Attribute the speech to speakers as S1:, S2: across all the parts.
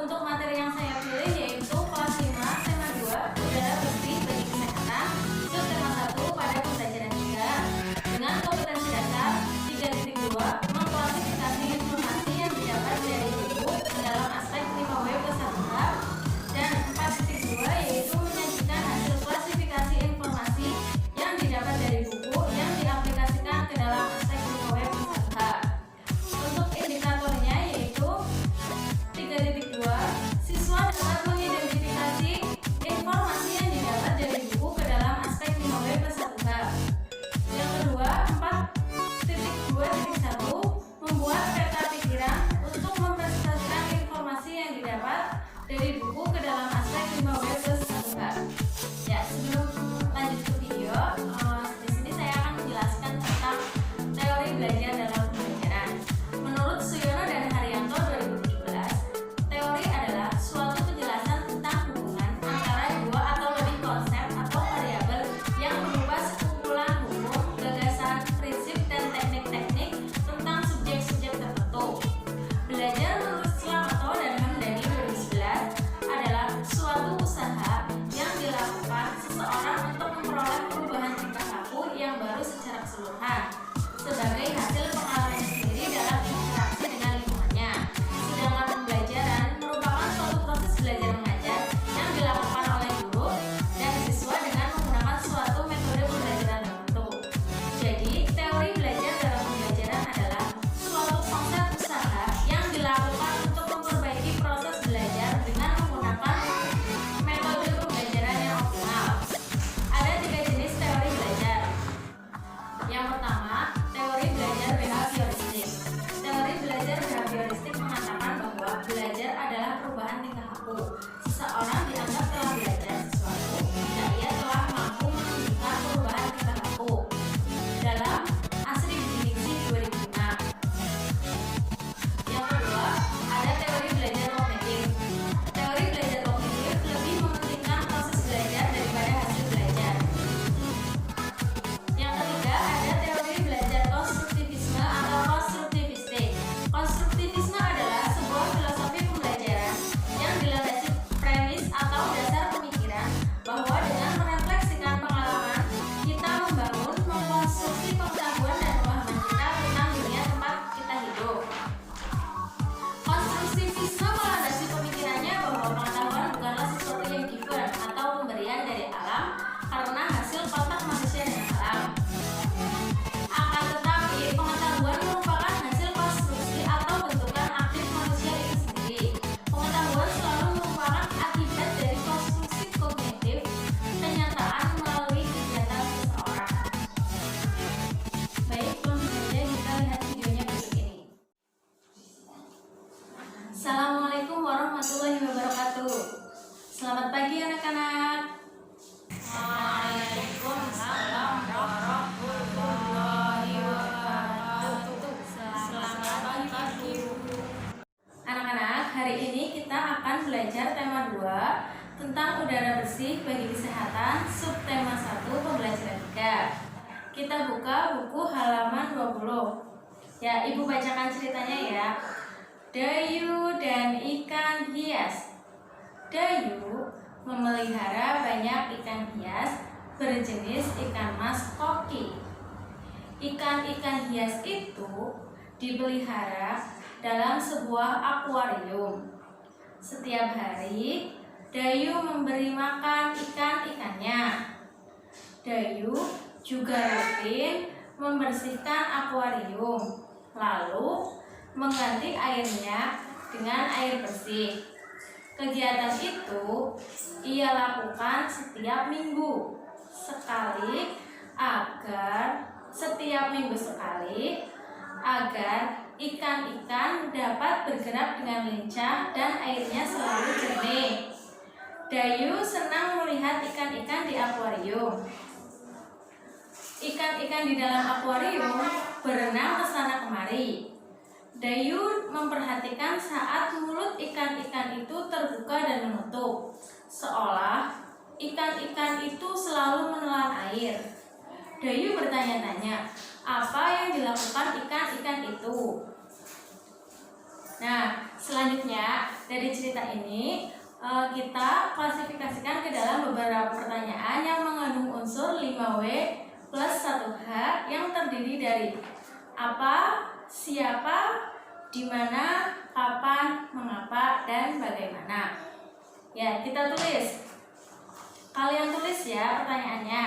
S1: Untuk materi yang saya pilih yaitu kelas 5 tema 2 udara bersih bagi kesehatan, subtema 1 pada pembelajaran 3 dengan kompetensi dasar 3.2 mengklasifikasi informasi yang didapat dari buku dalam aspek 5W plus 1H, dan 4.2 yaitu menyajikan hasil klasifikasi informasi yang didapat dari buku yang diaplikasikan ke dalam aspek 5W plus 1H. Untuk indikatornya yaitu 3.2 siswa dapat mengidentifikasi informasi yang didapat dari buku ke dalam aspek 5W plus 1H. Yang kedua, 4.2.1 membuat peta pikiran untuk mempresentasikan informasi yang didapat dari buku ke dalam aspek 5W plus 1H. Ya, sebelum lanjut ke video, di sini saya akan menjelaskan tentang teori belajar dalam pembelajaran. Menurut Suyono dan Haryanto 2017, teori adalah suatu penjelasan tentang hubungan antara dua atau lebih konsep atau variabel yang berupa sekumpulan hukum, gagasan, prinsip, dan teknik-teknik tentang subjek-subjek tertentu. Belajar menurut Slametto dan Hamdani 2011 adalah suatu usaha yang dilakukan seseorang untuk memperoleh perubahan tingkah laku yang baru secara keseluruhan sebagai hasil pengalaman sendiri dalam interaksi dengan lingkungannya. Sedangkan pembelajaran merupakan suatu proses belajar mengajar yang dilakukan oleh guru dan siswa dengan menggunakan suatu metode pembelajaran tertentu. Jadi, teori belajar dalam pembelajaran adalah suatu konsep usaha yang dilakukan untuk memperbaiki proses belajar dengan menggunakan metode pembelajaran yang optimal. Ada 3 jenis teori belajar. Yang pertama, teori belajar behavioristik. Teori belajar behavioristik mengatakan bahwa belajar adalah perubahan tingkah laku. Seseorang dianggap telah belajar sesuatu jika ia telah mampu menunjukkan perubahan tingkah laku. Dalam Asri Diksi 2006. Yang kedua, ada teori belajar kognitif. Teori belajar kognitif lebih mementingkan proses belajar daripada hasil belajar. Yang ketiga, ada teori belajar konstruktivisme atau konstruktivistik. Konstruktivisme adalah sebuah filosofi pembelajaran yang dilandasi premis atau dasar pemikiran bahwa dengan merefleksikan pengalaman, kita membangun, mengkonstruksi pengetahuan dan pemahaman kita tentang dunia tempat kita hidup. Konstruktivisme melandasi pemikirannya bahwa pengetahuan bukanlah sesuatu yang given atau pemberian dari alam karena hasil kontak manusia dengan alam. Akan tetapi, pengetahuan merupakan hasil konstruksi atau bentukan aktif manusia itu sendiri. Pengetahuan selalu merupakan akibat dari konstruksi kognitif kenyataan melalui kegiatan seseorang. Baik, langsung saja kita lihat videonya berikut ini. Assalamualaikum warahmatullahi wabarakatuh. Selamat pagi anak-anak. Waalaikumsalam warahmatullahi wabarakatuh. Selamat pagi. Anak-anak, hari ini kita akan belajar tema 2 tentang udara bersih bagi kesehatan, subtema 1 pembelajaran 3. Kita buka buku halaman 20. Ya, Ibu bacakan ceritanya ya. Dayu dan ikan hias. Dayu memelihara banyak ikan hias berjenis ikan mas koki. Ikan-ikan hias itu dipelihara dalam sebuah akuarium. Setiap hari, Dayu memberi makan ikan-ikannya. Dayu juga rutin membersihkan akuarium, lalu mengganti airnya dengan air bersih. Kegiatan itu ia lakukan setiap minggu sekali agar ikan-ikan dapat bergerak dengan lincah dan airnya selalu jernih. Dayu senang melihat ikan-ikan di akuarium. Ikan-ikan di dalam akuarium berenang ke sana kemari. Dayu memperhatikan saat mulut ikan-ikan itu terbuka dan menutup, seolah ikan-ikan itu selalu menelan air. Dayu bertanya-tanya, apa yang dilakukan ikan-ikan itu? Nah, selanjutnya dari cerita ini kita klasifikasikan ke dalam beberapa pertanyaan yang mengandung unsur 5W plus 1H yang terdiri dari apa, siapa, di mana, kapan, mengapa, dan bagaimana. Ya, kita tulis. Kalian tulis ya pertanyaannya.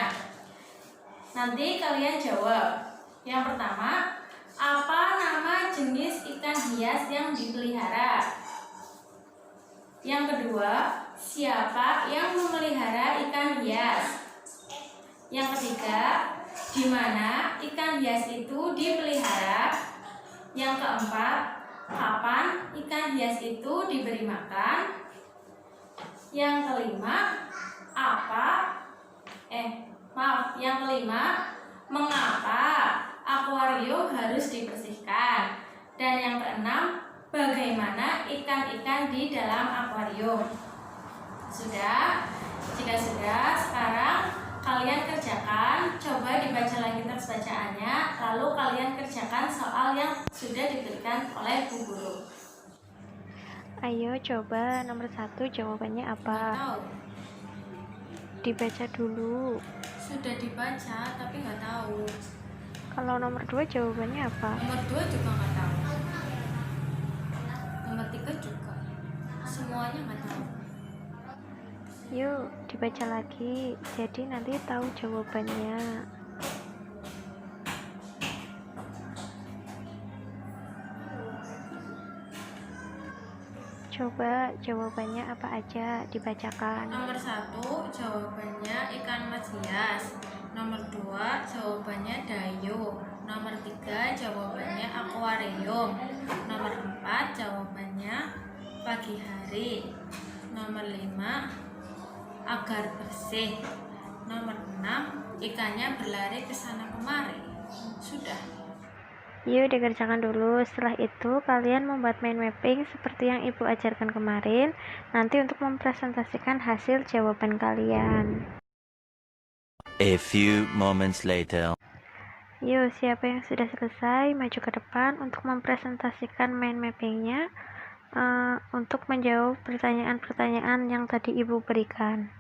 S1: Nanti kalian jawab. Yang pertama, apa nama jenis ikan hias yang dipelihara? Yang kedua, siapa yang memelihara ikan hias? Yang ketiga, di mana ikan hias itu dipelihara? Yang keempat, kapan ikan hias itu diberi makan? Yang kelima, yang kelima, mengapa akuarium harus dibersihkan? Dan yang keenam, bagaimana ikan-ikan di dalam akuarium? Sudah? Jika sudah, sekarang kalian kerjakan, coba dibaca lagi teks bacaannya, lalu kalian kerjakan soal yang sudah diberikan oleh Bu Guru.
S2: Ayo coba nomor 1 jawabannya apa?
S1: Tahu.
S2: Dibaca dulu.
S1: Sudah dibaca tapi nggak tahu.
S2: Kalau nomor 2 jawabannya apa?
S1: Nomor 2 juga nggak tahu. Nomor 3 juga. Semuanya nggak tahu.
S2: Yuk dibaca lagi, jadi nanti tahu jawabannya. Coba jawabannya apa aja, dibacakan.
S1: Nomor 1 jawabannya ikan mas hias. Nomor 2 jawabannya dayung. Nomor 3 jawabannya akuarium. Nomor 4 jawabannya pagi hari. Nomor 5 agar bersih. Nomor 6 ikannya berlari ke sana kemari. Sudah.
S2: Yuk dikerjakan dulu. Setelah itu kalian membuat mind mapping seperti yang ibu ajarkan kemarin, nanti untuk mempresentasikan hasil jawaban kalian.
S3: A few moments later.
S2: Yuk, siapa yang sudah selesai maju ke depan untuk mempresentasikan mind mappingnya, untuk menjawab pertanyaan-pertanyaan yang tadi ibu berikan.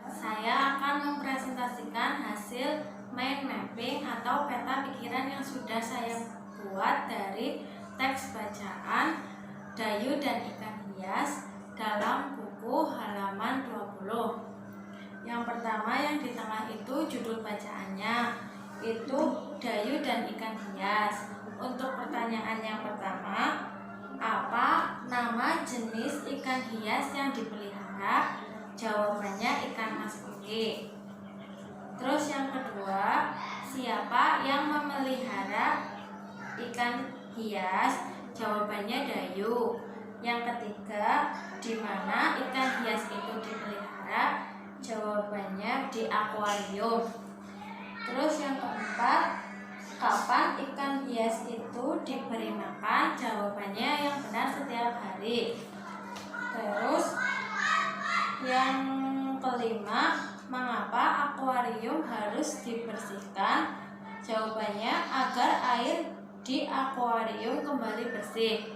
S1: Saya akan mempresentasikan hasil mind mapping atau peta pikiran yang sudah saya buat dari teks bacaan Dayu dan Ikan Hias dalam buku halaman 20. Yang pertama yang di tengah itu judul bacaannya, itu Dayu dan Ikan Hias. Untuk pertanyaan yang pertama, apa nama jenis ikan hias yang dipelihara? Jawabannya ikan mas putih. Terus yang kedua, siapa yang memelihara ikan hias? Jawabannya Dayu. Yang ketiga, di mana ikan hias itu dipelihara? Jawabannya di akuarium. Terus yang keempat, kapan ikan hias itu diberi makan? Jawabannya yang benar setiap hari. Terus yang kelima, mengapa akuarium harus dibersihkan? Jawabannya agar air di akuarium kembali bersih.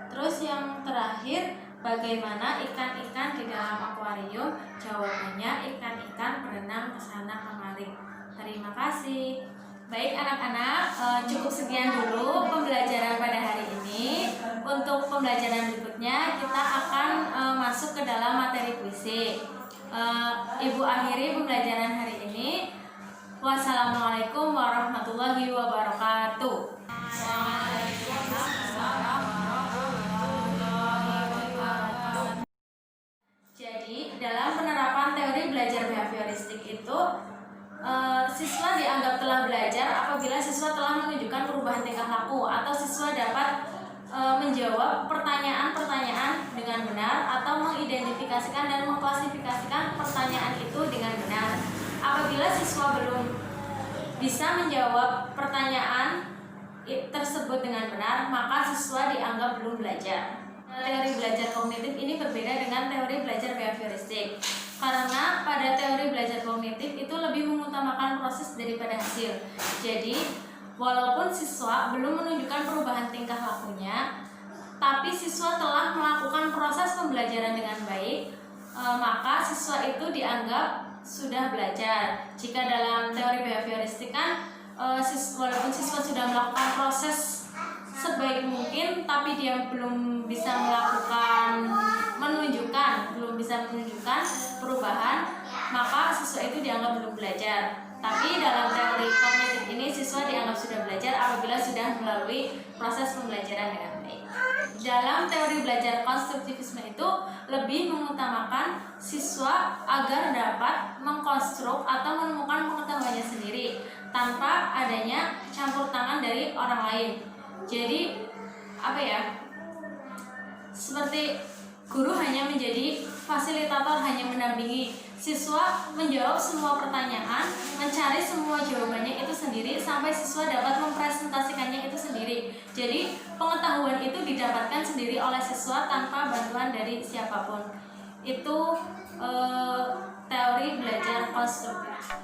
S1: Terus yang terakhir, bagaimana ikan-ikan di dalam akuarium? Jawabannya ikan-ikan berenang ke sana kemari. Terima kasih. Baik anak-anak, cukup sekian dulu pembelajaran pada hari ini. Untuk pembelajaran berikutnya kita akan masuk ke dalam materi puisi. Ibu akhiri pembelajaran hari ini. Wassalamualaikum warahmatullahi wabarakatuh. Jadi dalam penerapan teori belajar behavioristik itu, siswa dianggap telah belajar apabila siswa telah menunjukkan perubahan tingkah laku atau siswa dapat menjawab pertanyaan-pertanyaan dengan benar atau mengidentifikasikan dan mengklasifikasikan pertanyaan itu dengan benar. Apabila siswa belum bisa menjawab pertanyaan tersebut dengan benar, maka siswa dianggap belum belajar. Teori belajar kognitif ini berbeda dengan teori belajar behavioristik. Karena pada teori belajar kognitif itu lebih mengutamakan proses daripada hasil. Jadi, walaupun siswa belum menunjukkan perubahan tingkah lakunya, tapi siswa telah melakukan proses pembelajaran dengan baik, maka siswa itu dianggap sudah belajar. Jika dalam teori behavioristik kan, walaupun siswa sudah melakukan proses sebaik mungkin, tapi dia belum bisa menunjukkan perubahan, maka siswa itu dianggap belum belajar. Tapi dalam teori kognitif ini, siswa dianggap sudah belajar apabila sudah melalui proses pembelajaran dengan baik. Dalam teori belajar konstruktivisme itu lebih mengutamakan siswa agar dapat mengkonstruk atau menemukan pengetahuannya sendiri tanpa adanya campur tangan dari orang lain. Jadi seperti guru hanya menjadi fasilitator, hanya mendampingi siswa menjawab semua pertanyaan, mencari semua jawabannya itu sendiri sampai siswa dapat mempresentasikannya itu sendiri. Jadi pengetahuan itu didapatkan sendiri oleh siswa tanpa bantuan dari siapapun. Itu teori belajar konstruktif.